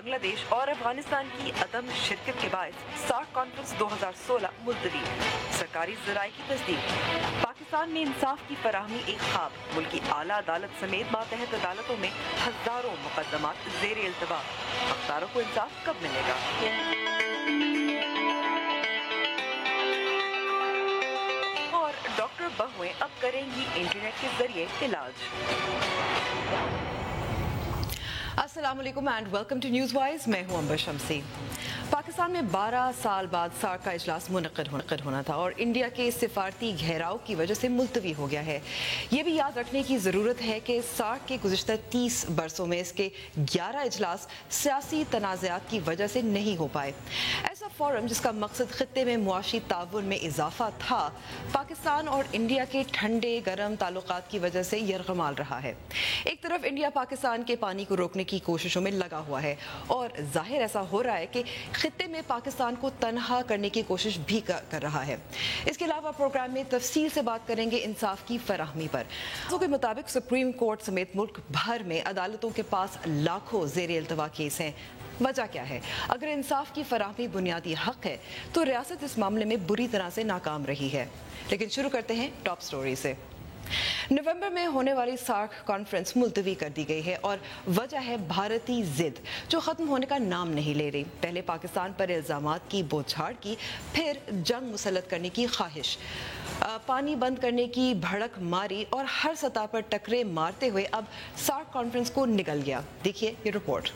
بنگلہ دیش اور افغانستان کی عدم شرکت کے باعث سارک کانفرنس 2016 ملتوی۔ سرکاری ذرائع کی تصدیق۔ پاکستان میں انصاف کی فراہمی ایک خواب۔ ملکی اعلیٰ عدالت سمیت ماتحت عدالتوں میں ہزاروں مقدمات زیر التوا۔ حقداروں کو انصاف کب ملے گا؟ اور ڈاکٹر بہویں اب کریں گی انٹرنیٹ کے ذریعے علاج۔ السلام علیکم and welcome to News Wise, میں ہوں امبر شمسی۔ پاکستان میں 12 سال بعد سارک کا اجلاس منعقد ہونا تھا اور انڈیا کے سفارتی گھیراؤ کی وجہ سے ملتوی ہو گیا ہے۔ یہ بھی یاد رکھنے کی ضرورت ہے کہ سارک کے گزشتہ 30 برسوں میں اس کے 11 اجلاس سیاسی تنازعات کی وجہ سے نہیں ہو پائے۔ ایسا فورم جس کا مقصد خطے میں معاشی تعاون میں اضافہ تھا، پاکستان اور انڈیا کے ٹھنڈے گرم تعلقات کی وجہ سے یرغمال رہا ہے۔ ایک طرف انڈیا پاکستان کے پانی کو روکنے کی کوششوں میں لگا ہوا ہے اور ظاہر ایسا ہو رہا ہے کہ خطے میں پاکستان کو تنہا کرنے کی کوشش بھی کر رہا ہے۔ اس کے علاوہ پروگرام میں تفصیل سے بات کریں گے انصاف کی فراہمی پر۔ کے مطابق سپریم کورٹ سمیت ملک بھر میں عدالتوں کے پاس لاکھوں زیر التوا کیس ہیں۔ وجہ کیا ہے؟ اگر انصاف کی فراہمی بنیادی حق ہے تو ریاست اس معاملے میں بری طرح سے ناکام رہی ہے۔ لیکن شروع کرتے ہیں ٹاپ سٹوری سے۔ نومبر میں ہونے والی سارک کانفرنس ملتوی کر دی گئی ہے اور وجہ ہے بھارتی ضد جو ختم ہونے کا نام نہیں لے رہی۔ پہلے پاکستان پر الزامات کی بوچھاڑ کی، پھر جنگ مسلط کرنے کی خواہش، پانی بند کرنے کی بھڑک ماری اور ہر سطح پر ٹکرے مارتے ہوئے اب سارک کانفرنس کو نگل گیا۔ دیکھیے یہ رپورٹ۔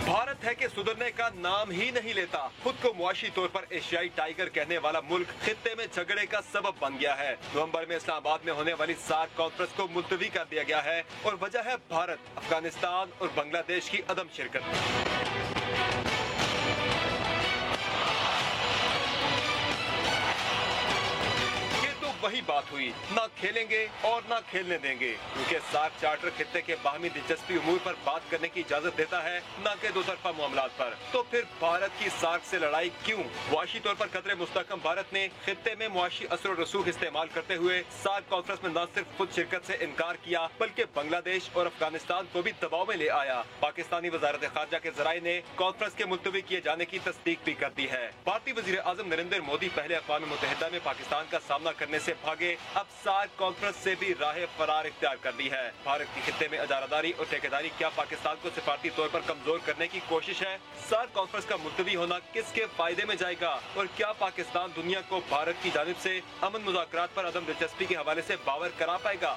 بھارت ہے کہ سدھرنے کا نام ہی نہیں لیتا۔ خود کو معاشی طور پر ایشیائی ٹائیگر کہنے والا ملک خطے میں جھگڑے کا سبب بن گیا ہے۔ نومبر میں اسلام آباد میں ہونے والی سارک کانفرنس کو ملتوی کر دیا گیا ہے اور وجہ ہے بھارت، افغانستان اور بنگلہ دیش کی عدم شرکت۔ وہی بات ہوئی، نہ کھیلیں گے اور نہ کھیلنے دیں گے، کیونکہ سارک چارٹر خطے کے باہمی دلچسپی امور پر بات کرنے کی اجازت دیتا ہے، نہ کہ دو طرفہ معاملات پر۔ تو پھر بھارت کی سارک سے لڑائی کیوں؟ معاشی طور پر قدرے مستحکم بھارت نے خطے میں معاشی اثر و رسوخ استعمال کرتے ہوئے سارک کانفرنس میں نہ صرف خود شرکت سے انکار کیا بلکہ بنگلہ دیش اور افغانستان کو بھی دباؤ میں لے آیا۔ پاکستانی وزارت خارجہ کے ذرائع نے کانفرنس کے ملتوی کیے جانے کی تصدیق بھی کر دی ہے۔ بھارتی وزیر اعظم نریندر مودی پہلے اقوام متحدہ میں پاکستان کا سامنا کرنے سے بھاگے، اب سارک کانفرنس سے بھی راہ فرار اختیار کر دی ہے۔ بھارت کی خطے میں اجاراداری اور ٹھیکیداری کیا پاکستان کو سفارتی طور پر کمزور کرنے کی کوشش ہے؟ سارک کانفرنس کا ملتوی ہونا کس کے فائدے میں جائے گا اور کیا پاکستان دنیا کو بھارت کی جانب سے امن مذاکرات پر عدم دلچسپی کے حوالے سے باور کرا پائے گا؟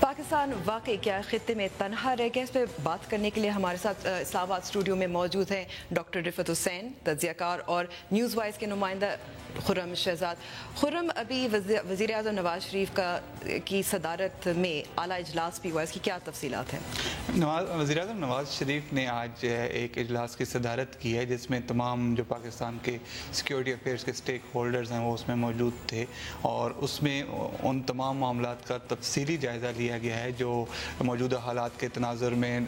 پاکستان واقعی کیا خطے میں تنہا رہ گیا؟ اس پہ بات کرنے کے لیے ہمارے ساتھ اسلام آباد اسٹوڈیو میں موجود ہیں ڈاکٹر رفعت حسین، تجزیہ کار اور نیوز وائز کے نمائندہ خرم شہزاد۔ خرم، ابھی وزیر اعظم نواز شریف کی صدارت میں اعلیٰ اجلاس بھی ہوا، اس کی کیا تفصیلات ہیں؟ وزیر اعظم نواز شریف نے آج ایک اجلاس کی صدارت کی ہے جس میں تمام جو پاکستان کے سیکیورٹی افیئرس کے اسٹیک ہولڈرز ہیں وہ اس میں موجود تھے اور اس میں ان تمام معاملات کا تفصیلی جائزہ لیا گیا ہے جو موجودہ حالات کے تناظر میں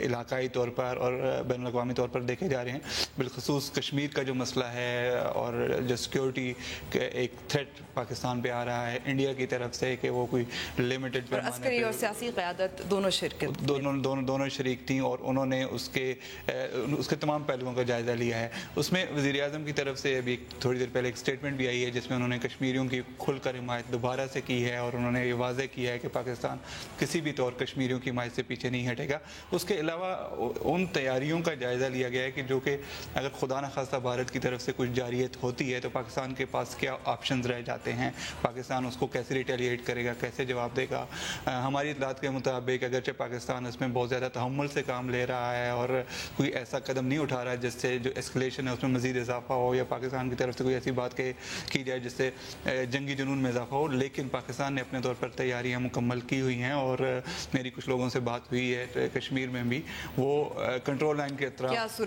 علاقائی طور پر اور بین الاقوامی طور پر دیکھے جا رہے ہیں۔ بالخصوص کشمیر کا جو مسئلہ ہے اور جو سیکیورٹی ایک تھریٹ پاکستان پہ آ رہا ہے انڈیا کی طرف سے کہ وہ کوئی لمیٹڈ اور عسکری اور سیاسی قیادت دونوں شریک تھیں اور انہوں نے اس کے تمام پہلوؤں کا جائزہ لیا ہے۔ اس میں وزیر اعظم کی طرف سے ابھی تھوڑی دیر پہلے ایک اسٹیٹمنٹ بھی آئی ہے جس میں انہوں نے کشمیریوں کی کھل کر حمایت دوبارہ سے کی ہے اور انہوں نے یہ واضح کیا ہے کہ پاکستان کسی بھی طور کشمیریوں کی حمایت سے پیچھے نہیں ہٹے گا۔ اس کے علاوہ ان تیاریوں کا جائزہ لیا گیا ہے کہ جو کہ اگر خدا نخواستہ بھارت کی طرف سے کچھ جارحیت ہوتی ہے تو پاکستان کے پاس کیا آپشنز رہ جاتے ہیں، پاکستان اس کو کیسے ریٹیلیٹ کرے گا، کیسے جواب دے گا۔ ہماری اطلاعات کے مطابق اگرچہ پاکستان اس میں بہت زیادہ تحمل سے کام لے رہا ہے اور کوئی ایسا قدم نہیں اٹھا رہا جس سے جو اسکلیشن ہے اس میں مزید اضافہ ہو یا پاکستان کی طرف سے کوئی ایسی بات کی جائے جس سے جنگی جنون میں اضافہ ہو، لیکن پاکستان نے اپنے طور پر تیاریاں مکمل کی ہوئی ہیں اور میری کچھ لوگوں سے بات ہوئی ہے کشمیر میں بھی، وہ کنٹرول لائن کے اطراف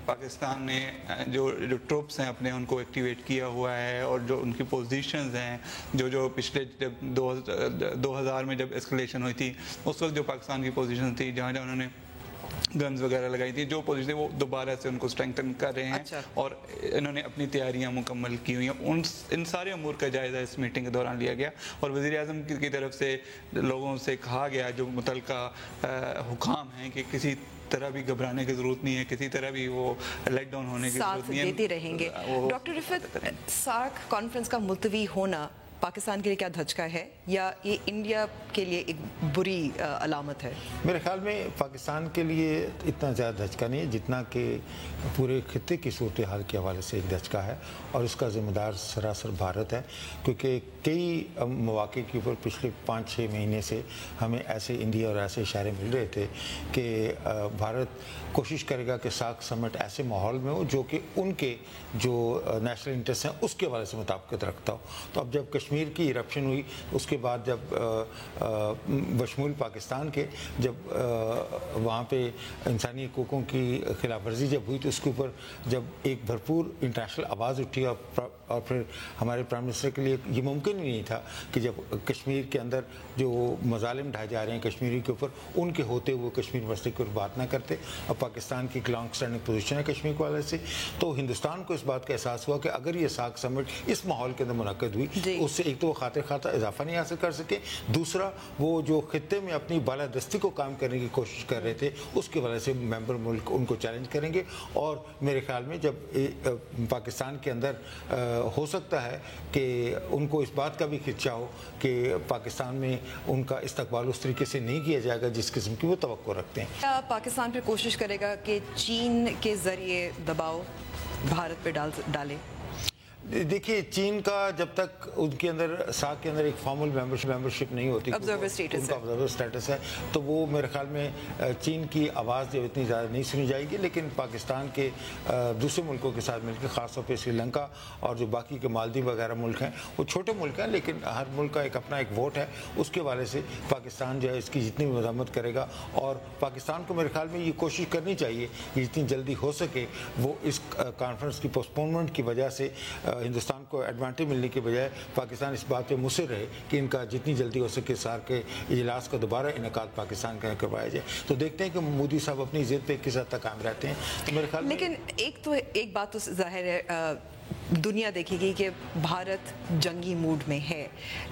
پاکستان نے جو ٹروپس ہیں اپنے ان کو ایکٹیویٹ کیا ہوا ہے اور جو ان کی پوزیشنز ہیں جو پچھلے جب 2000 میں جب اسکلیشن ہوئی تھی اس وقت جو پاکستان کی پوزیشن تھی جہاں انہوں نے गन्स वगैरह लगाई थी, जो पोजीशन वो दोबारा से उनको स्ट्रेंथन कर रहे हैं। अच्छा। और इन्होंने अपनी तैयारियां मुकम्मल की हुई हैं। इन सारे अमूर का जायज़ा इस मीटिंग के दौरान लिया गया और वज़ीर-ए-आज़म की तरफ से लोगों से कहा गया, जो मुतल्लिका हुकाम हैं, कि किसी तरह भी घबराने की ज़रूरत नहीं है, किसी तरह भी वो लेट डाउन होने की ज़रूरत नहीं है, साथ देते रहेंगे। डॉक्टर रिफत, सार्क कॉन्फ्रेंस का मुलतवी होना पाकिस्तान के लिए क्या धचका है या ये इंडिया के लिए एक बुरी अलामत है? मेरे ख्याल में पाकिस्तान के लिए इतना ज़्यादा धचका नहीं है जितना कि पूरे खित्ते की सूरत हाल के हवाले से एक धचका है, और उसका ज़िम्मेदार सरासर भारत है। क्योंकि कई मौक़े के ऊपर पिछले 5-6 महीने से हमें ऐसे इंडिया और ऐसे इशारे मिल रहे थे कि भारत कोशिश करेगा कि सार्क समिट ऐसे माहौल में हो जो कि उनके जो नेशनल इंटरेस्ट हैं उसके हवाले से मुताबिकत रखता हो। तो अब जब कश्मीर की इरप्शन हुई, उसके बाद जब बशमूल पाकिस्तान के जब वहाँ पे इंसानी हकूक़ों की खिलाफ वर्जी जब हुई, तो उसके ऊपर जब एक भरपूर इंटरनेशनल आवाज़ उठी और फिर हमारे प्राइम मिनिस्टर के लिए ये मुमकिन ही नहीं था कि जब कश्मीर के अंदर जो मज़ालिम ढाए जा रहे हैं कश्मीरी के ऊपर, उनके होते हुए कश्मीर मसले के ऊपर बात ना करते। अब पाकिस्तान की एक लॉन्ग स्टैंडिंग पोजीशन है कश्मीर के वाले से, तो हिंदुस्तान को इस बात का एहसास हुआ कि अगर ये सार्क समिट इस माहौल के अंदर मुनक़्क़द हुई, उससे एक तो वो खातिर खाता इजाफा नहीं हासिल कर सके, दूसरा वो जो खित्ते में अपनी बालादस्ती को काम करने की कोशिश कर रहे थे उसके वजह से मेंबर मुल्क उनको चैलेंज करेंगे। और मेरे ख्याल में जब पाकिस्तान के अंदर हो सकता है कि उनको इस बात का भी खिदशा हो कि पाकिस्तान में उनका इस्तकबाल उस तरीके से नहीं किया जाएगा जिस किस्म की वो तवक्को रखते हैं। क्या पाकिस्तान पे कोशिश करेगा कि चीन के ज़रिए दबाव भारत पे डाले? देखिए, चीन का जब तक उनके अंदर सार्क के अंदर एक फॉर्मल मेंबरशिप नहीं होती, ऑब्जर्वर स्टेटस है, तो वो मेरे ख्याल में चीन की आवाज़ जो इतनी ज़्यादा नहीं सुनी जाएगी। लेकिन पाकिस्तान के दूसरे मुल्कों के साथ मिलकर, ख़ासतौर पे श्रीलंका और जो बाकी के मालदीव वगैरह मुल्क हैं, वो छोटे मुल्क हैं लेकिन हर मुल्क का एक अपना एक वोट है, उसके वाले से पाकिस्तान जो है इसकी जितनी भी मज़म्मत करेगा। और पाकिस्तान को मेरे ख्याल में ये कोशिश करनी चाहिए कि जितनी जल्दी हो सके वो इस कॉन्फ्रेंस की पोस्टपोनमेंट की वजह से हिंदुस्तान को एडवांटेज मिलने के बजाय पाकिस्तान इस बात पे मुसर रहे कि इनका जितनी जल्दी हो सके सार्क के इजलास का दोबारा इनेकाद पाकिस्तान का करवाया जाए। तो देखते हैं कि मोदी साहब अपनी जिद पे किस हद तक कायम रहते हैं। तो मेरे ख्याल लेकिन एक बात तो जाहिर है दुनिया देखेगी कि भारत जंगी मूड में है,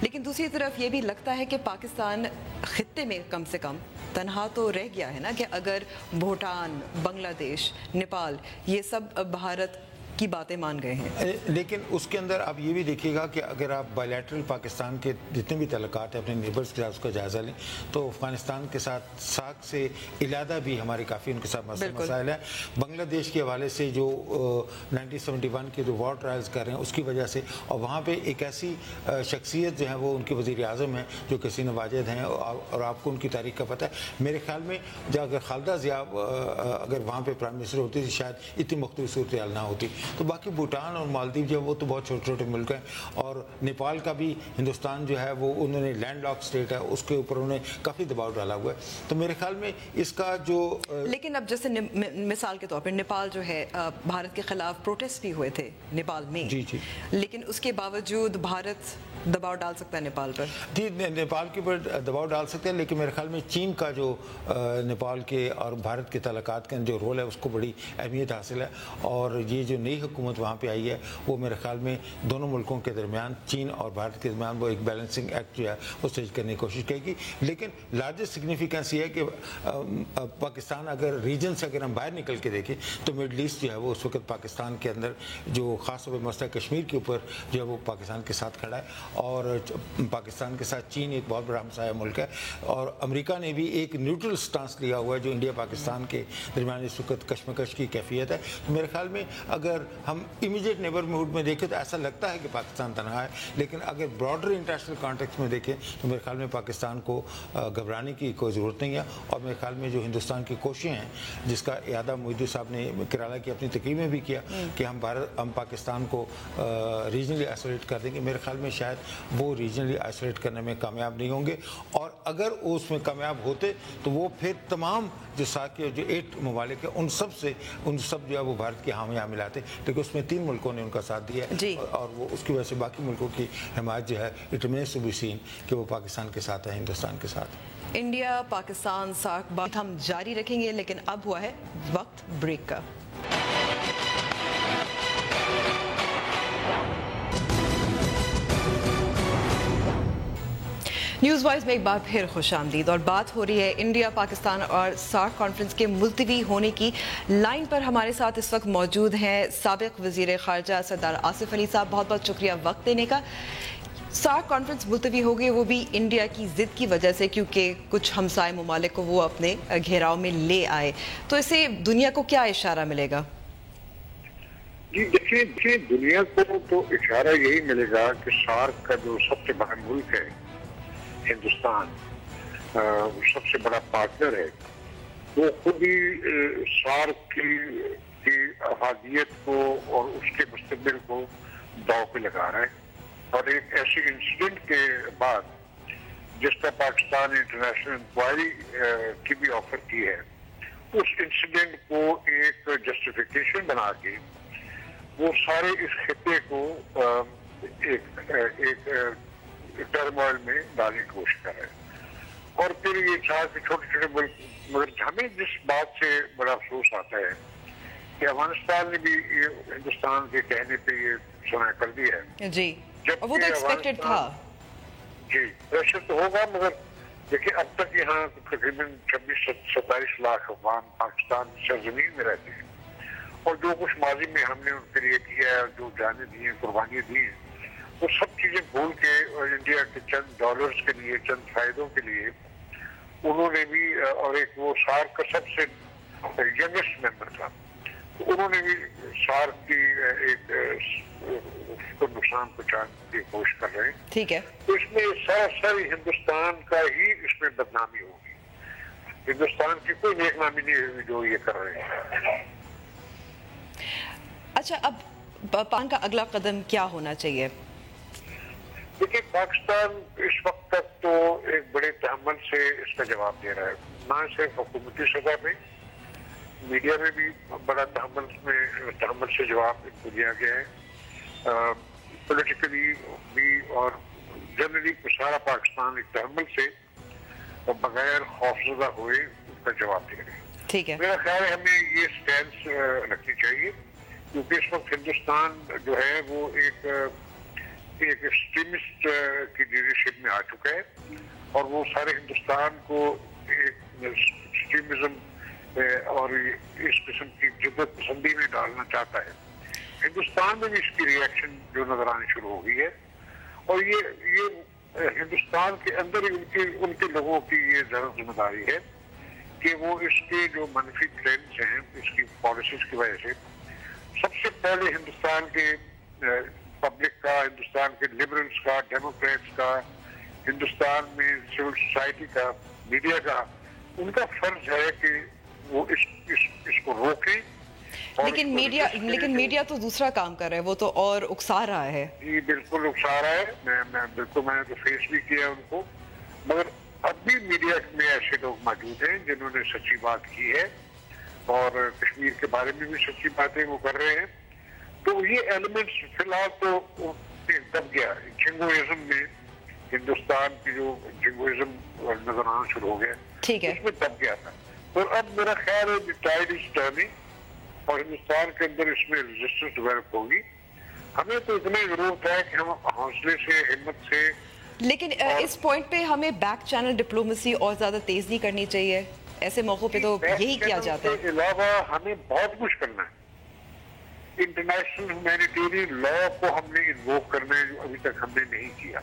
लेकिन दूसरी तरफ ये भी लगता है कि पाकिस्तान खित्ते में कम से कम तनहा तो रह गया है ना, कि अगर भूटान, बांग्लादेश, नेपाल ये सब भारत की बातें मान गए हैं। लेकिन उसके अंदर आप ये भी देखिएगा कि अगर आप बायलैटरल पाकिस्तान के जितने भी तल्लुकात हैं अपने नेबर्स के साथ उसका जायज़ा लें, तो अफगानिस्तान के साथ सार्क से इलादा भी हमारे काफ़ी उनके साथ मसाइल हैं। बांग्लादेश के हवाले से जो 1971 के जो वॉर ट्रायल्स कर रहे हैं उसकी वजह से, और वहाँ पर एक ऐसी शख्सियत जो है वो उनके वज़ीर-ए-आज़म हैं जो हसीन वाजिद हैं, और आपको उनकी तारीख का पता है। मेरे ख्याल में जब अगर खालिदा ज़िया अगर वहाँ पर प्राइम मिनिस्टर होती तो शायद इतनी मुख्तलिफ सूरत हाल ना होती। तो बाकी भूटान और मालदीव जो है वो तो बहुत छोटे छोटे मुल्क हैं, और नेपाल का भी हिंदुस्तान जो है वो उन्होंने लैंड लॉक स्टेट है उसके ऊपर उन्होंने काफ़ी दबाव डाला हुआ है। तो मेरे ख्याल में इसका जो लेकिन अब जैसे मिसाल के तौर पर नेपाल जो है भारत के खिलाफ प्रोटेस्ट भी हुए थे नेपाल में, जी, लेकिन उसके बावजूद भारत दबाव डाल सकता है नेपाल पर? जी, नेपाल के ऊपर दबाव डाल सकते हैं, लेकिन मेरे ख्याल में चीन का जो नेपाल के और भारत के तल्लुकात का जो रोल है उसको बड़ी अहमियत हासिल है। और ये जो नई हुकूमत वहाँ पे आई है वो मेरे ख्याल में दोनों मुल्कों के दरमियान, चीन और भारत के दरमियान, वो एक बैलेंसिंग एक्ट जो है वो स्टेज करने की कोशिश करेगी। लेकिन लार्जेस्ट सिग्निफिकेंस ये है कि पाकिस्तान अगर रीजन से अगर हम बाहर निकल के देखें तो मिडल ईस्ट जो है वो उस वक्त पाकिस्तान के अंदर जो ख़ास तौर पर मसला कश्मीर के ऊपर जो है वो पाकिस्तान के साथ खड़ा है, और पाकिस्तान के साथ चीन एक बहुत बड़ा हमसाया मुल्क है, और अमेरिका ने भी एक न्यूट्रल स्टांस लिया हुआ है जो इंडिया पाकिस्तान के दरमियान इस वक्त कशमकश की कैफियत है। तो मेरे ख्याल में अगर हम इमीडिएट नेबरहुड में देखें तो ऐसा लगता है कि पाकिस्तान तनहा है, लेकिन अगर ब्रॉडर इंटरनेशनल कॉन्टेक्स्ट में देखें तो मेरे ख्याल में पाकिस्तान को घबराने की कोई ज़रूरत नहीं है। और मेरे ख्याल में जो हिंदुस्तान की कोशिशें हैं, जिसका इयादा मोदी साहब ने केरला की अपनी तकरीर में भी किया कि हम पाकिस्तान को रीजनली आइसोलेट कर देंगे, मेरे ख्याल में शायद वो रीजनली आइसोलेट करने में कामयाब नहीं होंगे। और اور اگر وہ اس میں کامیاب ہوتے تو وہ پھر تمام جو ساتھ کے جو 8 ممالک ہیں ان سب جو ہے وہ بھارت کی حامی حامل آتے، لیکن اس میں 3 ملکوں نے ان کا ساتھ دیا اور وہ اس کی وجہ سے باقی ملکوں کی حمایت جو ہے it remains to be seen کہ وہ پاکستان کے ساتھ ہے، ہندوستان کے ساتھ۔ انڈیا پاکستان سارک بات ہم جاری رکھیں گے، لیکن اب ہوا ہے وقت بریک کا۔ نیوز وائز میں ایک بار پھر خوش آمدید، اور بات ہو رہی ہے انڈیا پاکستان اور سارک کانفرنس کے ملتوی ہونے کی۔ لائن پر ہمارے ساتھ اس وقت موجود ہیں سابق وزیر خارجہ سردار آصف علی صاحب، بہت بہت شکریہ وقت دینے کا۔ سارک کانفرنس ملتوی ہو گئی، وہ بھی انڈیا کی ضد کی وجہ سے، کیونکہ کچھ ہمسائے ممالک کو وہ اپنے گھیراؤ میں لے آئے، تو اسے دنیا کو کیا اشارہ ملے گا؟ جی دیکھیں دنیا کو تو اشارہ یہی ملے گا کہ سارک کا جو سب سے بڑا ملک ہے ہندوستان، سب سے بڑا پارٹنر ہے، وہ خود ہی سارک کی افادیت کو اور اس کے مستقبل کو داؤ پہ لگا رہا ہے۔ اور ایک ایسی انسیڈنٹ کے بعد جس کا پاکستان انٹرنیشنل انکوائری کی بھی آفر کی ہے، اس انسیڈنٹ کو ایک جسٹیفیکیشن بنا کے وہ سارے اس خطے کو ایک ٹرموائل میں ڈالنے کی کوشش کر رہے ہیں۔ اور پھر یہ چاہ کہ چھوٹے چھوٹے ملک، مگر ہمیں جس بات سے بڑا افسوس آتا ہے کہ افغانستان نے بھی ہندوستان کے کہنے پہ یہ سنا کر دیا ہے۔ جی، وہ تو ایکسپیکٹڈ تھا۔ جی پریشر تو ہوگا، مگر دیکھیں اب تک یہاں تقریباً 26-27 لاکھ افغان پاکستان سرزمین میں رہتے ہیں، اور جو کچھ ماضی میں ہم نے ان کے لیے کیا ہے، جو جانیں دی ہیں، قربانیاں دی ہیں، وہ سب چیزیں بھول کے انڈیا کے چند ڈالرز کے لیے، چند فائدوں کے لیے انہوں نے بھی، اور ایک وہ سارک کا سب سے ینگسٹ ممبر تھا، تو انہوں نے بھی سارک کی ایک کو نقصان پہنچانے کی کوشش کر رہے ہیں۔ ٹھیک ہے، تو اس میں ساری ہندوستان کا ہی اس میں بدنامی ہوگی، ہندوستان کی کوئی نیک نامی نہیں ہوگی جو یہ کر رہے ہیں۔ اچھا، اب پاکستان کا اگلا قدم کیا ہونا چاہیے؟ دیکھیے پاکستان اس وقت تک تو ایک بڑے تحمل سے اس کا جواب دے رہا ہے، نہ صرف حکومتی سطح پہ، میڈیا میں بھی بڑا تحمل سے جواب دیا گیا ہے، پولیٹیکلی بھی، اور جنرلی سارا پاکستان ایک تحمل سے اور بغیر خوفزدہ ہوئے اس کا جواب دے رہے ہیں۔ ٹھیک ہے، میرا خیال ہے ہمیں یہ سٹینس رکھنی چاہیے، کیونکہ اس وقت ہندوستان جو ہے وہ ایک ایکسٹریمسٹ کی لیڈرشپ میں آ چکا ہے، اور وہ سارے ہندوستان کو ایک ایکسٹریمزم اور اس قسم کی جدت پسندی میں ڈالنا چاہتا ہے۔ ہندوستان میں بھی اس کی ریئیکشن جو نظر آنی شروع ہو گئی ہے، اور یہ ہندوستان کے اندر ہی ان کے لوگوں کی یہ ضرور ذمہ داری ہے کہ وہ اس کے جو منفی ٹرینڈز ہیں اس کی پالیسیز کی وجہ سے سب سے پہلے ہندوستان کے پبلک کا، ہندوستان کے لبرلز کا، ڈیموکریٹس کا، ہندوستان میں سول سوسائٹی کا، میڈیا کا، ان کا فرض ہے کہ وہ اس کو روکیں۔ لیکن میڈیا تو دوسرا کام کر رہا ہے، وہ تو اور اکسا رہا ہے۔ جی بالکل اکسا رہا ہے، میں نے تو فیس بھی کیا ان کو، مگر اب بھی میڈیا میں ایسے لوگ موجود ہیں جنہوں نے سچی بات کی ہے، اور کشمیر کے بارے میں بھی سچی باتیں وہ کر رہے ہیں۔ تو یہ ایلیمنٹس فی الحال تو دب گیا، جنگوئزم میں ہندوستان کی جو جنگوئزم نظر آنا شروع ہو گیا، ٹھیک ہے، اس میں دب گیا تھا۔ اور اب میرا خیال ہے ٹائڈ از ٹرننگ، اور ہندوستان کے اندر اس میں ریزسٹنس ڈیولپ ہوگی۔ ہمیں تو اتنی ضرورت ہے کہ ہم حوصلے سے، ہمت سے، لیکن اس پوائنٹ پہ ہمیں بیک چینل ڈپلومیسی اور زیادہ تیز نہیں کرنی چاہیے؟ ایسے موقعوں پہ تو یہی کیا جاتا ہے۔ اس کے علاوہ ہمیں بہت کچھ کرنا ہے۔ انٹرنیشنل ہیومینیٹیرین لا کو ہم نے انووک کرنا ہے، جو ابھی تک ہم نے نہیں کیا۔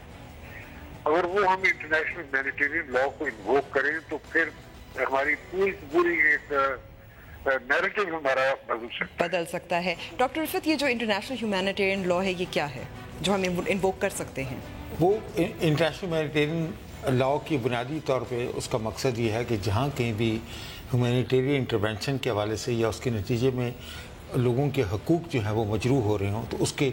اگر وہ ہم انٹرنیشنل ہیومینیٹیرین لا کو انووک کریں تو پھر ہماری پوری ایک نیریٹو ہمارا بدل سکتا ہے۔ ڈاکٹر رفعت، یہ جو انٹرنیشنل ہیومینیٹیرین لا ہے یہ کیا ہے جو ہم انووک کر سکتے ہیں؟ وہ انٹرنیشنل ہیومینیٹیرین لا کی بنیادی طور پہ اس کا مقصد یہ ہے کہ جہاں کہیں بھی ہیومینیٹیرین انٹرونشن کے حوالے سے یا اس کے نتیجے میں लोगों के हकूक़ जो है वो मजरूह हो रहे हों तो उसके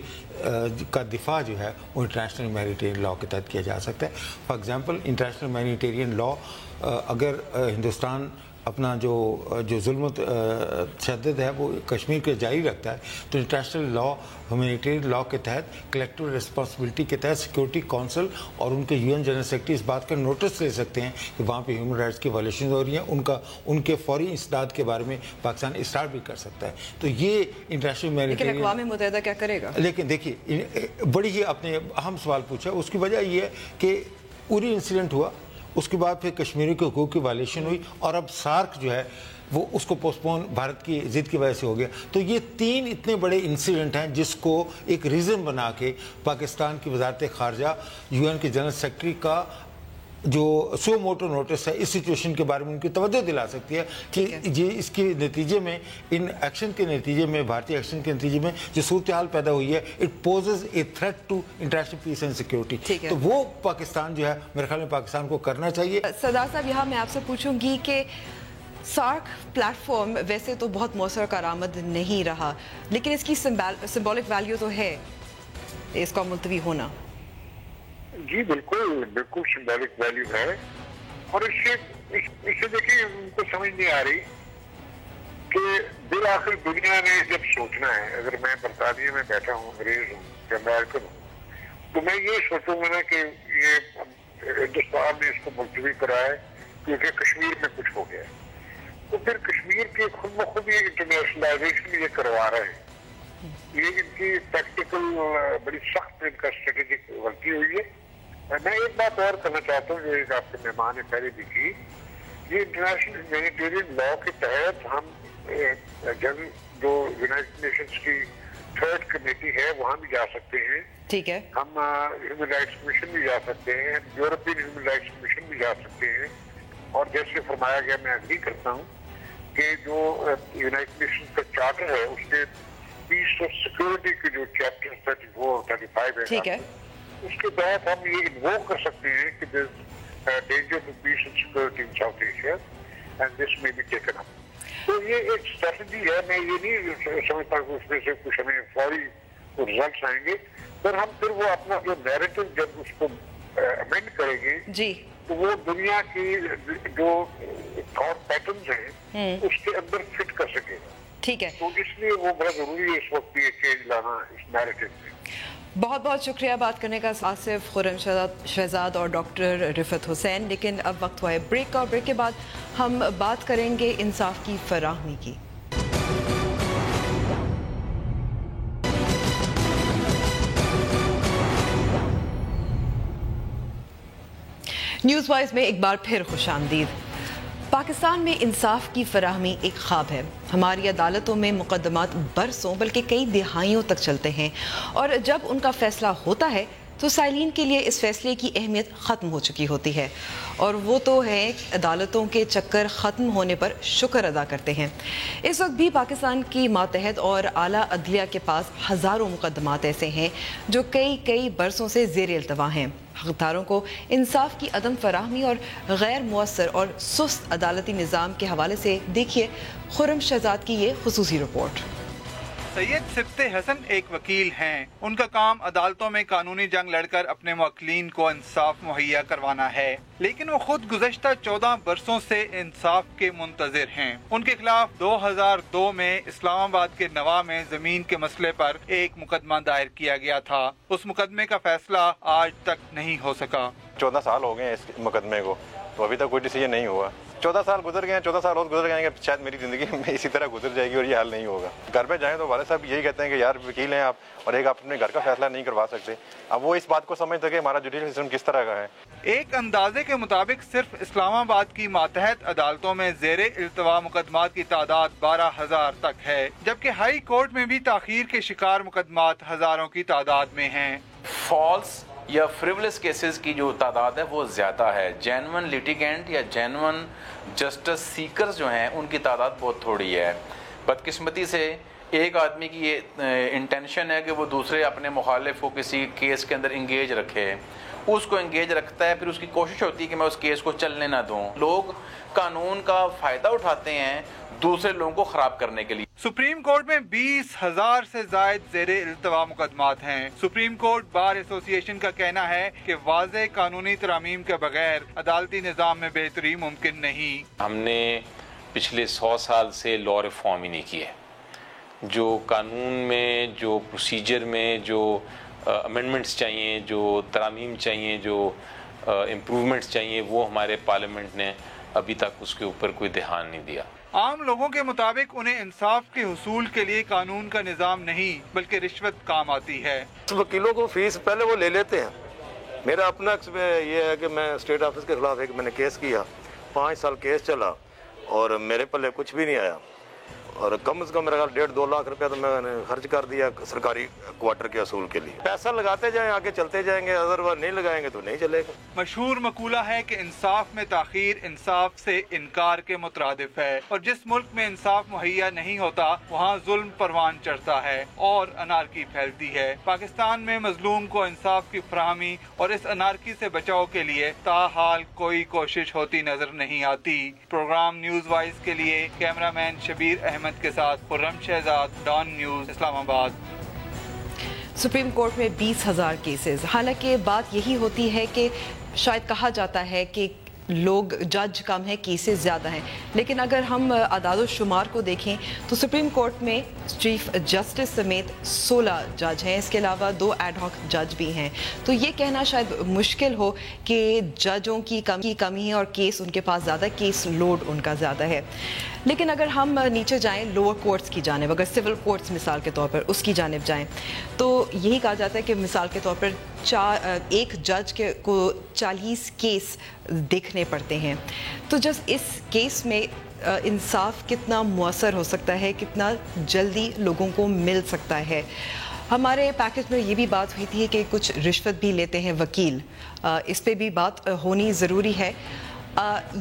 का दिफा जो है वो इंटरनेशनल मैरिटेरियन लॉ के तहत किया जा सकता है। फॉर एग्ज़ाम्पल इंटरनेशनल मैरिटेरियन लॉ अगर हिंदुस्तान अपना जो जुल्म तशद्दुद है वो कश्मीर के जारी रखता है तो इंटरनेशनल लॉ ह्यूमैनिटेरियन लॉ के तहत कलेक्टिव रिस्पॉन्सिबिलिटी के तहत सिक्योरिटी काउंसिल और उनके UN जनरल सेक्रेटरी इस बात का नोटिस ले सकते हैं कि वहाँ पे ह्यूमन राइट्स की वायलेशन हो रही हैं, उनके फौरी इंसदाद के बारे में पाकिस्तान इस्तार भी कर सकता है। तो ये इंटरनेशनल मैरिटेरियन अक़वाम मुत्तहिदा क्या करेगा? लेकिन देखिए बड़ी ही आपने अहम सवाल पूछा, उसकी वजह ये है कि उरी इंसिडेंट हुआ, उसके बाद फिर कश्मीरी के हकूक़ की वायलेशन हुई और अब सार्क जो है वो उसको पोस्टपोन भारत की ज़िद की वजह से हो गया। तो ये 3 इतने बड़े इंसिडेंट हैं जिसको एक रीज़न बना के पाकिस्तान की वज़ारत ख़ारजा UN के जनरल सेक्रेटरी का जो सो मोटो नोटिस है इस सिचुएशन के बारे में उनकी तवज्जो दिला सकती है कि ये इसके नतीजे में इन एक्शन के नतीजे में भारतीय एक्शन के नतीजे में जो सूरत हाल पैदा हुई है it poses a threat to international peace and security. तो वो पाकिस्तान जो है मेरे ख्याल में पाकिस्तान को करना चाहिए। सरदार साहब यहाँ मैं आपसे पूछूंगी कि सार्क प्लेटफॉर्म वैसे तो बहुत मौसर करामद नहीं रहा लेकिन इसकी सिंबॉलिक वैल्यू तो है इसका मुलतवी होना। जी बिल्कुल सिंबॉलिक वैल्यू है और इससे देखिए उनको समझ नहीं आ रही कि बिल आखिर दुनिया ने जब सोचना है, अगर मैं बरतानिया में बैठा हूँ, अंग्रेज हूँ या अमेरिकन हूँ, तो मैं ये सोचूंगा ना कि ये हिंदुस्तान ने इसको मुलतवी करा है क्योंकि कश्मीर में कुछ हो गया है, तो फिर कश्मीर के खुद ब खुद ये इंटरनेशनलाइजेशन ये करवा रहे हैं। ये इनकी टैक्टिकल बड़ी सख्त इनका स्ट्रेटेजिक गलती हुई है। मैं एक बात और करना चाहता हूँ जो एक आपके मेहमान ने पहले भी की, ये इंटरनेशनल ह्यूमैनिटेरियन लॉ के तहत हम जो यूनाइटेड नेशंस की 3rd कमेटी है वहाँ भी जा सकते हैं। ठीक है। हम ह्यूमन राइट्स कमीशन भी जा सकते हैं, यूरोपियन ह्यूमन राइट्स कमीशन भी जा सकते हैं। और जैसे फरमाया गया मैं एग्री करता हूँ कि जो यूनाइटेड नेशंस का चार्टर है उसके पीस और सिक्योरिटी के जो चैप्टर 34 और 35 है, ठीक है, उसके तहत हम ये इन्वोक कर सकते हैं कि danger to peace and security in South Asia and this may be taken up. तो ये एक स्ट्रेटजी है, मैं ये नहीं समझता कि उसमें से कुछ हमें फौरी रिजल्ट आएंगे, पर हम फिर वो अपना जो नैरेटिव जब उसको अमेंड करेंगे जी तो वो दुनिया की जो थॉट पैटर्न्स हैं उसके अंदर फिट कर सकेगा। ठीक है, तो इसलिए वो बड़ा जरूरी है इस वक्त ये चेंज लाना इस नैरेटिव में। बहुत बहुत शुक्रिया बात करने का आसिफ, खुर्रम शहजाद और डॉक्टर रिफत हुसैन। लेकिन अब वक्त हुआ है ब्रेक का, और ब्रेक के बाद हम बात करेंगे इंसाफ की फराहमी की। न्यूज़ वाइज में एक बार फिर खुशामदीद। पाकिस्तान में इंसाफ की फराहमी एक ख्वाब है। हमारी अदालतों में मुकदमात बरसों बल्कि कई दिहाइयों तक चलते हैं, और जब उनका फैसला होता है तो साइलिन के लिए इस फैसले की अहमियत ख़त्म हो चुकी होती है, और वो तो है अदालतों के चक्कर ख़त्म होने पर शुक्र अदा करते हैं। इस वक्त भी पाकिस्तान की मातहत और आला अदलिया के पास हज़ारों मुकदमात ऐसे हैं जो कई बरसों से ज़ेर इल्तवा हैं। हक़दारों को इंसाफ की अदम फराहमी और गैर मुअस्सर और सुस्त अदालती निज़ाम के हवाले से देखिए खुर्रम शहजाद की ये खुसूसी रिपोर्ट। सैयद सिफ्ते हसन एक वकील हैं। उनका काम अदालतों में कानूनी जंग लड़कर अपने मुवक्किलीन को इंसाफ मुहैया करवाना है, लेकिन वो खुद गुज़श्ता 14 बरसों से इंसाफ के मुंतज़िर हैं। उनके खिलाफ 2002 में इस्लामाबाद के नवा में जमीन के मसले पर एक मुकदमा दायर किया गया था। उस मुकदमे का फैसला आज तक नहीं हो सका। 14 साल हो गए इस मुकदमे को, तो अभी तक कोई डिसीजन नहीं हुआ। 14 साल गुजर गए, 14 साल और गुजर जाएंगे, शायद मेरी ज़िंदगी में इसी तरह गुजर जाएगी और ये हल नहीं होगा। घर पे जाएं तो वाले साहब यही कहते हैं कि यार वकील हैं आप और एक आप अपने घर का फैसला नहीं करवा सकते। अब वो इस बात को समझते कि हमारा जुडिशल सिस्टम किस तरह का है। एक अंदाजे के मुताबिक सिर्फ इस्लामाबाद की मातहत अदालतों में ज़ेरे इल्तवा मुकदमात की तादाद 12,000 तक है, जबकि हाई कोर्ट में भी ताखीर के शिकार मुकदमात हज़ारों की तादाद में हैं। फॉल्स या फ्रिवलेस केसेस की जो तादाद है वो ज़्यादा है। जेन्युइन लिटिगेंट या जेन्युइन जस्टिस सीकर्स जो हैं उनकी तादाद बहुत थोड़ी है। बदकिस्मती से ایک آدمی کی یہ انٹینشن ہے کہ وہ دوسرے اپنے مخالف کو کسی کیس کے اندر انگیج رکھے، اس کو انگیج رکھتا ہے، پھر اس کی کوشش ہوتی ہے کہ میں اس کیس کو چلنے نہ دوں. لوگ قانون کا فائدہ اٹھاتے ہیں دوسرے لوگوں کو خراب کرنے کے لیے. سپریم کورٹ میں 20,000 سے زائد زیر التوا مقدمات ہیں. سپریم کورٹ بار ایسوسی ایشن کا کہنا ہے کہ واضح قانونی ترامیم کے بغیر عدالتی نظام میں بہتری ممکن نہیں. ہم نے پچھلے 100 سال سے لا ریفارم ہی نہیں کیے. جو قانون میں، جو پروسیجر میں جو امینڈمنٹس چاہیے، جو ترامیم چاہیے، جو امپروومنٹس چاہیے، وہ ہمارے پارلیمنٹ نے ابھی تک اس کے اوپر کوئی دھیان نہیں دیا. عام لوگوں کے مطابق انہیں انصاف کے حصول کے لیے قانون کا نظام نہیں بلکہ رشوت کام آتی ہے. وکیلوں کو فیس پہلے وہ لے لیتے ہیں. میرا اپنا یہ ہے کہ میں اسٹیٹ آفس کے خلاف میں نے کیس کیا، 5 سال کیس چلا اور میرے پلے کچھ بھی نہیں آیا، اور کم از کم میرا خیال 1.5-2 لاکھ روپیہ تو میں نے خرچ کر دیا سرکاری کوارٹر کے اصول کے لیے. پیسہ لگاتے جائیں، آگے چلتے جائیں گے، ادروائز نہیں لگائیں گے تو نہیں چلے گا. مشہور مقولہ ہے کہ انصاف میں تاخیر انصاف سے انکار کے مترادف ہے، اور جس ملک میں انصاف مہیا نہیں ہوتا وہاں ظلم پروان چڑھتا ہے اور انارکی پھیلتی ہے. پاکستان میں مظلوم کو انصاف کی فراہمی اور اس انارکی سے بچاؤ کے لیے تاحال کوئی کوشش ہوتی نظر نہیں آتی. پروگرام نیوز وائز کے لیے کیمرہ مین شبیر احمد کے ساتھ خرم شہزاد، ڈان نیوز، اسلام آباد. سپریم کورٹ میں 20,000 کیسز. حالانکہ بات یہی ہوتی ہے کہ شاید کہا جاتا ہے کہ لوگ جج کم ہیں، کیسز زیادہ ہیں، لیکن اگر ہم اعداد و شمار کو دیکھیں تو سپریم کورٹ میں چیف جسٹس سمیت 16 جج ہیں، اس کے علاوہ 2 ایڈ ہاک جج بھی ہیں. تو یہ کہنا شاید مشکل ہو کہ ججوں کی کمی ہے اور کیس ان کے پاس زیادہ، کیس لوڈ ان کا زیادہ ہے. لیکن اگر ہم نیچے جائیں لوور کورٹس کی جانب، اگر سول کورٹس مثال کے طور پر اس کی جانب جائیں تو یہی کہا جاتا ہے کہ مثال کے طور پر ایک جج کو 40 کیس دیکھنے پڑتے ہیں. تو جب اس کیس میں انصاف کتنا مؤثر ہو سکتا ہے، کتنا جلدی لوگوں کو مل سکتا ہے. ہمارے پیکج میں یہ بھی بات ہوئی تھی کہ کچھ رشوت بھی لیتے ہیں وکیل، اس پہ بھی بات ہونی ضروری ہے.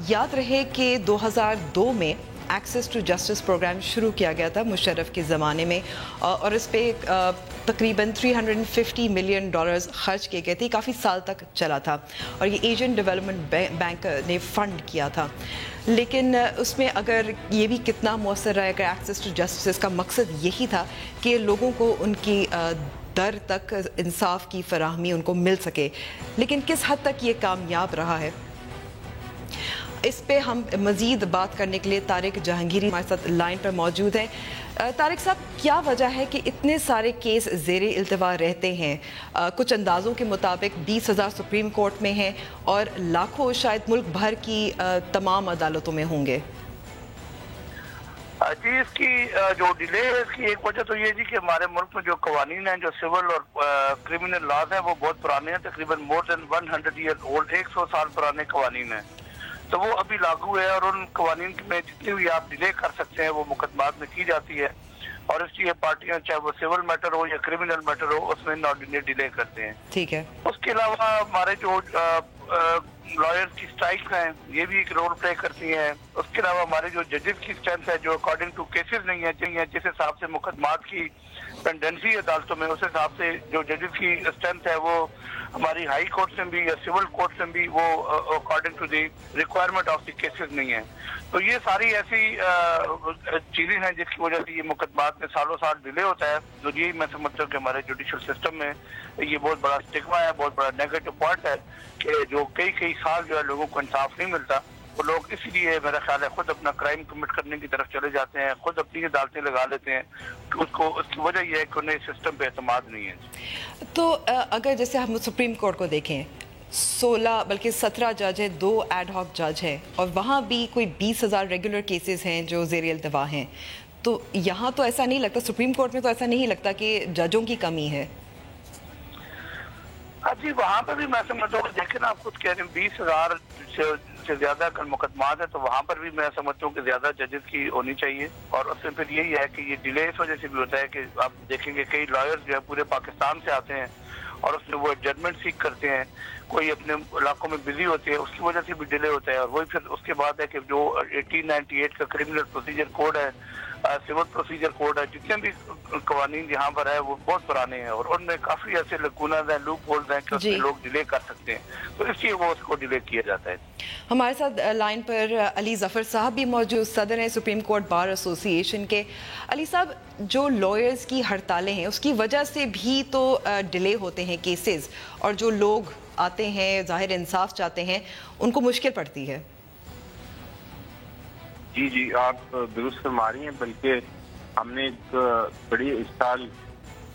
یاد رہے کہ 2002 میں ایکسیس ٹو جسٹس پروگرام شروع کیا گیا تھا مشرف کے زمانے میں، اور اس پہ تقریباً $350 ملین خرچ کیے گئے تھے. کافی سال تک چلا تھا اور یہ ایشین ڈیولپمنٹ بینک نے فنڈ کیا تھا. لیکن اس میں اگر یہ بھی کتنا مؤثر رہے گا ایکسیس ٹو جسٹس کا مقصد یہی تھا کہ لوگوں کو ان کی در تک انصاف کی فراہمی ان کو مل سکے. لیکن کس حد تک یہ کامیاب رہا ہے، اس پہ ہم مزید بات کرنے کے لیے طارق جہانگیری ہمارے ساتھ لائن پر موجود ہیں. طارق صاحب، کیا وجہ ہے کہ اتنے سارے کیس زیر التوا رہتے ہیں؟ کچھ اندازوں کے مطابق 20,000 سپریم کورٹ میں ہیں اور لاکھوں شاید ملک بھر کی تمام عدالتوں میں ہوں گے. جی، اس کی جو ڈیلے ہے اس کی ایک وجہ تو یہ جی کہ ہمارے ملک میں جو قوانین ہیں، جو سول اور کرمنل لاز ہیں، وہ بہت پرانے ہیں، تقریباً مور دین 100 ایئر اولڈ، 100 سال پرانے قوانین ہیں. تو وہ ابھی لاگو ہے اور ان قوانین میں جتنی بھی آپ ڈیلے کر سکتے ہیں وہ مقدمات میں کی جاتی ہے، اور اس لیے پارٹیاں چاہے وہ سول میٹر ہو یا کرمنل میٹر ہو اس میں ڈیلے کرتے ہیں. ٹھیک ہے. اس کے علاوہ ہمارے جو لائرز کی اسٹرائک ہیں یہ بھی ایک رول پلے کرتی ہیں. اس کے علاوہ ہمارے جو ججز کی اسٹرینتھ ہے جو اکارڈنگ ٹو کیسز نہیں ہے، جس حساب سے مقدمات کی پینڈنسی عدالتوں میں، اس حساب سے جو ججز کی اسٹرینتھ ہے وہ ہماری ہائی کورٹ سے بھی یا سول کورٹ سے بھی وہ according to the requirement of the cases نہیں ہیں. تو یہ ساری ایسی چیزیں ہیں جس کی وجہ سے یہ مقدمات میں سالوں سال ڈیلے ہوتا ہے. تو یہی میں سمجھتا ہوں کہ ہمارے جوڈیشل سسٹم میں یہ بہت بڑا اسٹگما ہے، بہت بڑا نیگیٹو پوائنٹ ہے کہ جو کئی سال جو ہے لوگوں کو انصاف نہیں ملتا. وہ لوگ اسی لیے میرا خیال ہے خود اپنا کرائم کمٹ کرنے کی طرف چلے جاتے ہیں، خود اپنی عدالتیں لگا لیتے ہیں. اس کی وجہ یہ ہے کہ انہیں سسٹم پہ اعتماد نہیں ہے. تو اگر جیسے ہم سپریم کورٹ کو دیکھیں، 16 بلکہ 17 جج ہیں، 2 ایڈ ہاک جج ہیں، اور وہاں بھی کوئی 20,000 ریگولر کیسز ہیں جو زیر التوا ہیں. تو یہاں تو ایسا نہیں لگتا، سپریم کورٹ میں تو ایسا نہیں لگتا کہ ججوں کی کمی ہے. ہاں جی، وہاں پہ بھی میں سمجھتا ہوں، دیکھیں نا آپ خود کہہ رہے ہیں 20,000 سے زیادہ کل مقدمات ہے، تو وہاں پر بھی میں سمجھتا ہوں کہ زیادہ ججز کی ہونی چاہیے. اور اس میں پھر یہی ہے کہ یہ ڈیلے اس وجہ سے بھی ہوتا ہے کہ آپ دیکھیں گے کئی لائرز جو ہے پورے پاکستان سے آتے ہیں اور اس میں وہ ججمنٹ سیک کرتے ہیں، کوئی اپنے علاقوں میں بزی ہوتے ہیں، اس کی وجہ سے بھی ڈیلے ہوتا ہے. اور وہی پھر اس کے بعد ہے کہ جو 1898 کا کرمنل پروسیجر کوڈ ہے सिविल प्रोसीजर कोड है, जितने भी कवानीन यहाँ पर है वो बहुत पुराने हैं और उनमें काफी ऐसे लकूनस हैं, लूप होल्स हैं कि उसमें लोग डिले कर सकते हैं, तो इसलिए वो उसको डिले किया जाता है। हमारे साथ लाइन पर अली जफर साहब भी मौजूद, सदर हैं सुप्रीम कोर्ट बार एसोसिएशन के। अली साहब, जो लॉयर्स की हड़तालें हैं उसकी वजह से भी तो डिले होते हैं केसेस, और जो लोग आते हैं ज़ाहिर इंसाफ चाहते हैं उनको मुश्किल पड़ती है। जी जी, आप दुरुस्त फरमा रही हैं, बल्कि हमने एक बड़ी इस साल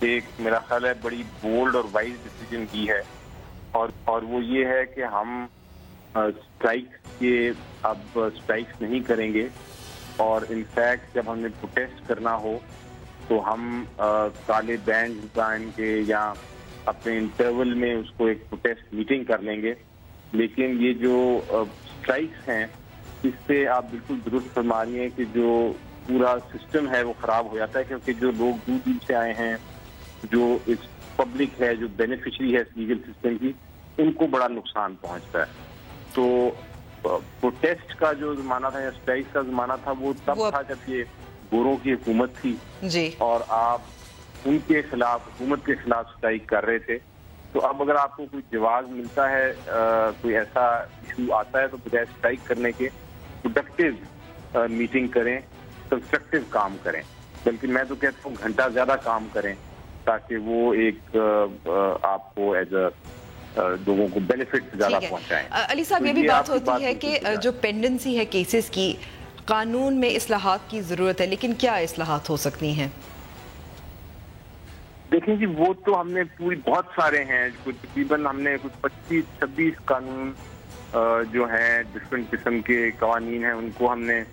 एक मेरा ख्याल है बड़ी बोल्ड और वाइज डिसीजन की है, और वो ये है कि हम स्ट्राइक्स नहीं करेंगे, और इनफैक्ट जब हमने प्रोटेस्ट करना हो तो हम काले बैंड डिजाइन के या अपने इंटरवल में उसको एक प्रोटेस्ट मीटिंग कर लेंगे। लेकिन ये जो स्ट्राइक्स हैं इससे आप बिल्कुल दुरुस्त फरमा रही हैं कि जो पूरा सिस्टम है वो खराब हो जाता है, क्योंकि जो लोग दूर दूर से आए हैं, जो इस पब्लिक है, जो बेनिफिशरी है इस लीगल सिस्टम की, उनको बड़ा नुकसान पहुंचता है। तो प्रोटेस्ट का जो जमाना था या स्ट्राइक का जमाना था वो तब था जब ये गोरों की हुकूमत थी जी, और आप उनके खिलाफ, हुकूमत के खिलाफ स्ट्राइक कर रहे थे। तो अब अगर आपको कोई जवाब मिलता है, कोई ऐसा इशू आता है, तो बजाय स्ट्राइक करने के प्रोडक्टिव मीटिंग करें, कंस्ट्रक्टिव काम करें, बल्कि मैं तो कहता हूँ घंटा ज्यादा काम करें, ताकि वो एक आपको एज लोगों को बेनिफिट ज्यादा पहुंचाएं। अली साहब, ये भी बात होती है कि जो पेंडेंसी है केसेस की, कानून में इस्लाहात की जरूरत है, लेकिन क्या इस्लाहात हो सकती हैं? देखें जी, वो तो हमने बहुत सारे हैं, कुछ तकरीबन हमने कुछ 25-26 कानून जो हैं, डिफरेंट किस्म के कवानीन हैं, उनको हमने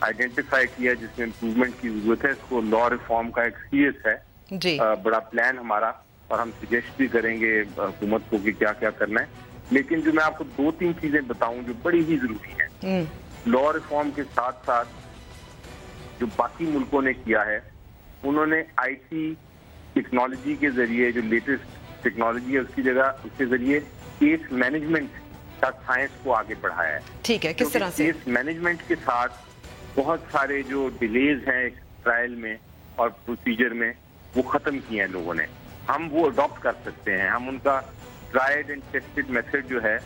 आइडेंटिफाई किया जिसमें इम्प्रूवमेंट की जरूरत है। इसको लॉ रिफॉर्म का एक सीरियस है जी, बड़ा प्लान हमारा, और हम सजेस्ट भी करेंगे हुकूमत को कि क्या क्या करना है। लेकिन जो मैं आपको 2-3 चीजें बताऊं जो बड़ी ही जरूरी है, लॉ रिफॉर्म के साथ साथ जो बाकी मुल्कों ने किया है, उन्होंने IT टेक्नोलॉजी के जरिए, जो लेटेस्ट टेक्नोलॉजी है उसके जरिए केस मैनेजमेंट का साइंस को आगे बढ़ाया है। ठीक है, किस तरह से? केस मैनेजमेंट के साथ बहुत सारे जो डिलेज हैं ट्रायल में और प्रोसीजर में, वो खत्म किए हैं लोगों ने। हम वो अडॉप्ट कर सकते हैं, हम उनका ट्राइड एंड टेस्टेड मेथड जो है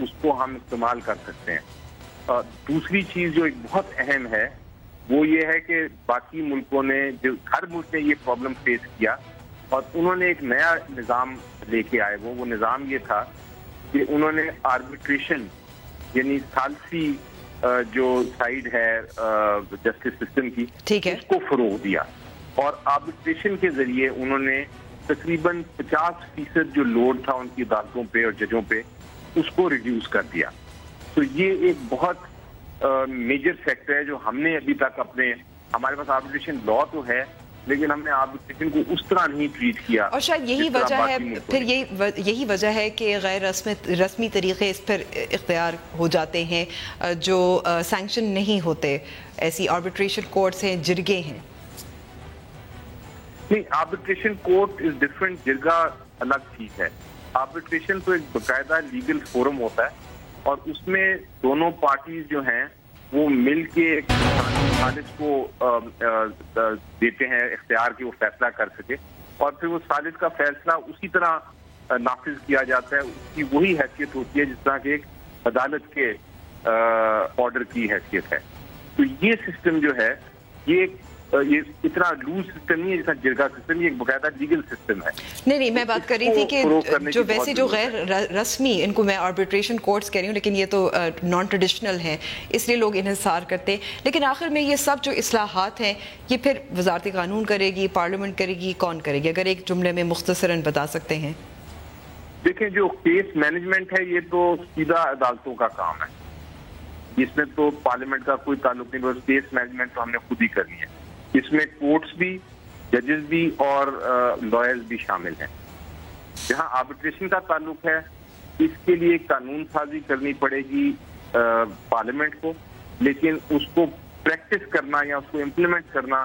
उसको हम इस्तेमाल कर सकते हैं। दूसरी चीज जो एक बहुत अहम है वो ये है कि बाकी मुल्कों ने, जो हर मुल्क ने ये प्रॉब्लम फेस किया, और उन्होंने एक नया निज़ाम लेके आए। वो निज़ाम ये था कि उन्होंने आर्बिट्रेशन, यानी सालसी जो साइड है जस्टिस सिस्टम की, ठीक है, उसको फरोग दिया, और आर्बिट्रेशन के जरिए उन्होंने तकरीबन 50% जो लोड था उनकी अदालतों पे और जजों पे, उसको रिड्यूस कर दिया। तो ये एक बहुत मेजर फैक्टर है जो हमने अभी तक हमारे पास आर्बिट्रेशन लॉ तो है, लेकिन हमने आर्बिट्रेशन को उस तरह नहीं ट्रीट किया। और शायद यही वजह है, फिर यही वजह है कि गैर रस्मी तरीके इस पर इख्तियार हो जाते हैं, जो सैंक्शन नहीं होते, ऐसी आर्बिट्रेशन कोर्ट्स हैं, जिरगे हैं। नहीं, आर्बिट्रेशन कोर्ट इज डिफरेंट, जिरगा अलग चीज है। आर्बिट्रेशन तो एक बाकायदा लीगल फोरम होता है, और उसमें दोनों पार्टीज जो हैं वो मिल के सालिस को देते हैं इख्तियार कि वो फैसला कर सके, और फिर वो सालिस का फैसला उसी तरह नाफिज किया जाता है। उसकी वही हैसियत होती है जिस तरह की एक अदालत के ऑर्डर की हैसियत है। तो ये सिस्टम जो है, ये इतना लूज सिस्टम नहीं है जैसा जिरगा सिस्टम, ये एक बाकायदा लीगल सिस्टम है। नहीं, मैं बात कर रही थी कि जो वैसे जो गैर रस्मी, इनको मैं आर्बिट्रेशन कोर्ट्स कह रही हूँ, लेकिन ये तो नॉन ट्रेडिशनल हैं, इसलिए लोग इन्हिसार करते हैं। लेकिन आखिर में ये सब जो इस्लाहात हैं, ये फिर वजारत कानून करेगी, पार्लियामेंट करेगी, कौन करेगी? अगर एक जुमले में मुख्तसरन बता सकते हैं। देखें, जो केस मैनेजमेंट है ये तो सीधा अदालतों का काम है, इसमें तो पार्लियामेंट का कोई ताल्लुक नहीं। बस केस मैनेजमेंट तो हमने खुद ही करनी है। इसमें कोर्ट्स भी, जजेस भी और लॉयर्स भी शामिल हैं। जहां आर्बिट्रेशन का ताल्लुक है, इसके लिए कानून साजी करनी पड़ेगी पार्लियामेंट को, लेकिन उसको प्रैक्टिस करना या उसको इम्प्लीमेंट करना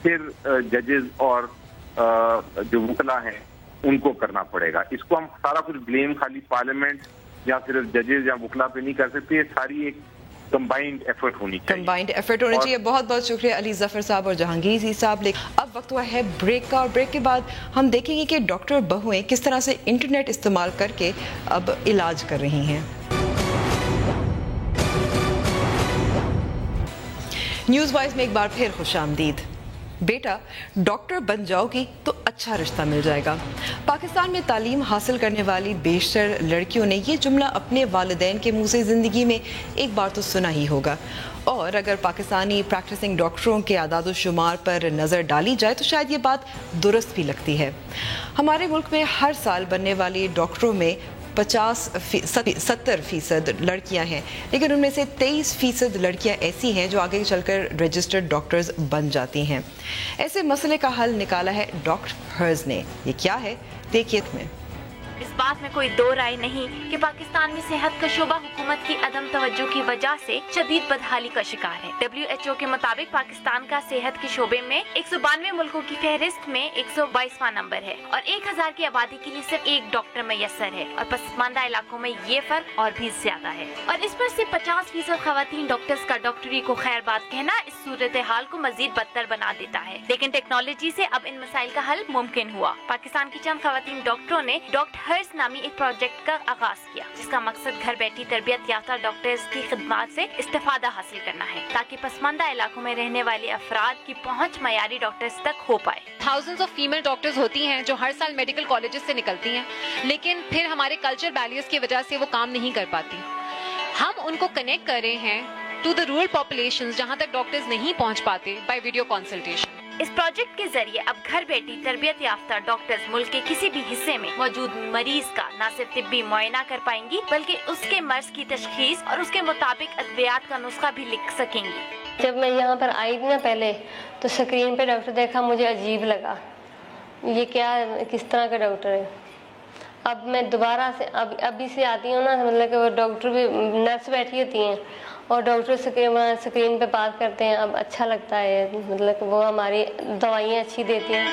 फिर जजेस और जो वकला हैं उनको करना पड़ेगा। इसको हम सारा कुछ ब्लेम खाली पार्लियामेंट या सिर्फ जजेस या वकला पे नहीं कर सकते। ये सारी एक कंबाइंड एफर्ट होनी चाहिए। कंबाइंड एफर्ट होनी चाहिए। बहुत बहुत शुक्रिया अली जफर साहब और जहांगीर जी साहब। अब वक्त हुआ है ब्रेक का, और ब्रेक के बाद हम देखेंगे कि डॉक्टर बहुएं किस तरह से इंटरनेट इस्तेमाल करके अब इलाज कर रही हैं। न्यूज़ वाइज में एक बार फिर खुशामदीद। बेटा डॉक्टर बन जाओगी तो अच्छा रिश्ता मिल जाएगा। पाकिस्तान में तालीम हासिल करने वाली बेशतर लड़कियों ने ये जुमला अपने वालिदैन के मुंह से ज़िंदगी में एक बार तो सुना ही होगा, और अगर पाकिस्तानी प्रैक्टिसिंग डॉक्टरों के आदाद शुमार पर नज़र डाली जाए तो शायद ये बात दुरुस्त भी लगती है। हमारे मुल्क में हर साल बनने वाली डॉक्टरों में 70% लड़कियां हैं, लेकिन उनमें से 23% लड़कियां ऐसी हैं जो आगे चलकर रजिस्टर्ड डॉक्टर्स बन जाती हैं। ऐसे मसले का हल निकाला है डॉक्टर हर्ज ने। ये क्या है देखिए में। इस बात में कोई दो राय नहीं कि पाकिस्तान में सेहत का शोबा हुकूमत की अदम तवज्जो की वजह से शदीद बदहाली का शिकार है। WHO के मुताबिक पाकिस्तान का सेहत के शोबे में 192 मुल्कों की फहरिस्त में 122वां नंबर है, और 1000 की आबादी के लिए सिर्फ एक डॉक्टर मैसर है, और पसमानदा इलाकों में ये फर्क और भी ज्यादा है। और इस पर से 50% खवातीन डॉक्टर्स का डॉक्टरी को खैर बात कहना इस सूरत हाल को मजीद बदतर बना देता है। लेकिन टेक्नोलॉजी से अब इन मसाइल का हल मुमकिन हुआ। पाकिस्तान की चंद खवातीन डॉक्टरों ने डॉक्टर हर्ज नामी एक प्रोजेक्ट का आगाज किया, जिसका मकसद घर बैठी तरबियत याफ्ता डॉक्टर्स की खिदमत से इस्तेफादा हासिल करना है, ताकि पसमानदा इलाकों में रहने वाले अफराद की पहुंच मयारी डॉक्टर्स तक हो पाए। थाउजेंड्स ऑफ फीमेल डॉक्टर्स होती हैं जो हर साल मेडिकल कॉलेजेस से निकलती हैं, लेकिन फिर हमारे कल्चर बैरियर्स की वजह से वो काम नहीं कर पाती। हम उनको कनेक्ट कर रहे हैं टू द रूरल पॉपुलेशंस जहां तक डॉक्टर्स नहीं पहुंच पाते बाय वीडियो कंसल्टेशन। इस प्रोजेक्ट के जरिए अब घर बैठी तरबियत याफ्ता डॉक्टर्स मुल्क के किसी भी हिस्से में मौजूद मरीज का न सिर्फ तिब्बी मुआयना कर पाएंगी, बल्कि उसके मर्ज की तशखीस और उसके मुताबिक अद्वियात का नुस्खा भी लिख सकेंगी। जब मैं यहाँ पर आई थी ना पहले, तो स्क्रीन पे डॉक्टर देखा, मुझे अजीब लगा, ये क्या किस तरह का डॉक्टर है। अब मैं दोबारा से अभी से आती हूँ ना, मतलब कि वो डॉक्टर भी नर्स बैठी होती हैं और डॉक्टर स्क्रीन पे बात करते हैं। अब अच्छा लगता है, मतलब कि वो हमारी दवाइयाँ अच्छी देती हैं।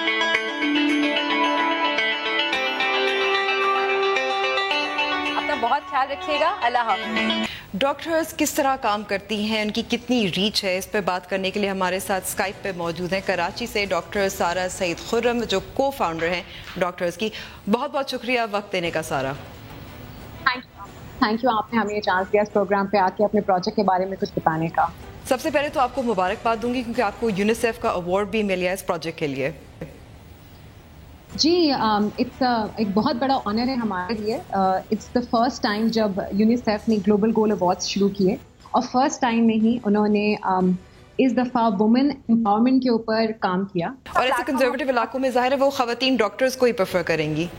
अपना बहुत ख्याल रखिएगा। अल्लाह हाफ़िज़। डॉक्टर्स किस तरह काम करती हैं, उनकी कितनी रीच है, इस पर बात करने के लिए हमारे साथ स्काइप पे मौजूद हैं कराची से डॉक्टर सारा सईद खुर्रम, जो को फाउंडर हैं डॉक्टर्स की। बहुत बहुत शुक्रिया वक्त देने का सारा। थैंक यू, आपने हमें ये चांस दिया इस प्रोग्राम पे आके अपने प्रोजेक्ट के बारे में कुछ बताने का। सबसे पहले तो आपको मुबारकबाद दूंगी क्योंकि आपको यूनिसेफ का अवार्ड भी मिल गया इस प्रोजेक्ट के लिए। जी, एक बहुत बड़ा ऑनर है हमारे लिए। इट्स द फर्स्ट टाइम जब यूनिसेफ ने ग्लोबल गोल अवार्ड्स शुरू किए, और फर्स्ट टाइम में ही उन्होंने इस दफ़ा वुमेन एम्पावरमेंट के ऊपर काम किया। और ऐसे कंजर्वेटिव इलाकों में ज़ाहिर है वो ख़वातीन डॉक्टर्स को ही प्रेफर करेंगी।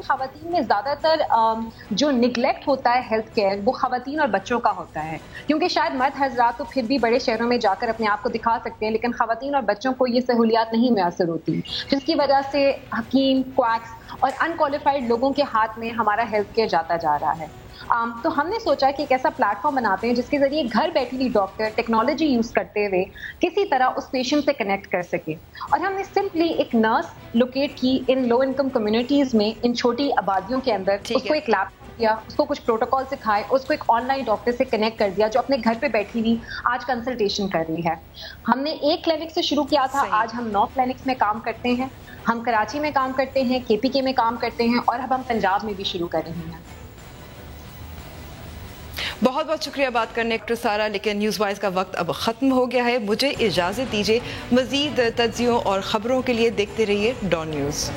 ख़वातीन में ज़्यादातर जो निगलेक्ट होता है हेल्थ केयर, वो ख़वातीन और बच्चों का होता है, क्योंकि शायद मर्द हज़रात तो फिर भी बड़े शहरों में जाकर अपने आप को दिखा सकते हैं, लेकिन ख़वातीन और बच्चों को ये सहूलियात नहीं मैसर होती, जिसकी वजह से हकीम, क्वैक्स और अनक्वालिफाइड लोगों के हाथ में हमारा हेल्थ केयर जाता जा रहा है। तो हमने सोचा कि एक ऐसा प्लेटफॉर्म बनाते हैं जिसके जरिए घर बैठी हुई डॉक्टर टेक्नोलॉजी यूज़ करते हुए किसी तरह उस पेशेंट से कनेक्ट कर सके। और हमने सिंपली एक नर्स लोकेट की इन लो इनकम कम्युनिटीज़ में, इन छोटी आबादियों के अंदर, उसको एक लैब किया, उसको कुछ प्रोटोकॉल सिखाए, उसको एक ऑनलाइन डॉक्टर से कनेक्ट कर दिया जो अपने घर पे बैठी हुई आज कंसल्टेशन कर रही है। हमने एक क्लिनिक से शुरू किया था, आज हम 9 क्लिनिक्स में काम करते हैं। हम कराची में काम करते हैं, KPK में काम करते हैं, और अब हम पंजाब में भी शुरू कर रहे हैं। बहुत बहुत शुक्रिया बात करने डॉक्टर सारा, लेकिन न्यूज़ वाइज का वक्त अब ख़त्म हो गया है। मुझे इजाज़त दीजिए। मज़ीद तज्ज़ियों और ख़बरों के लिए देखते रहिए डॉन न्यूज़।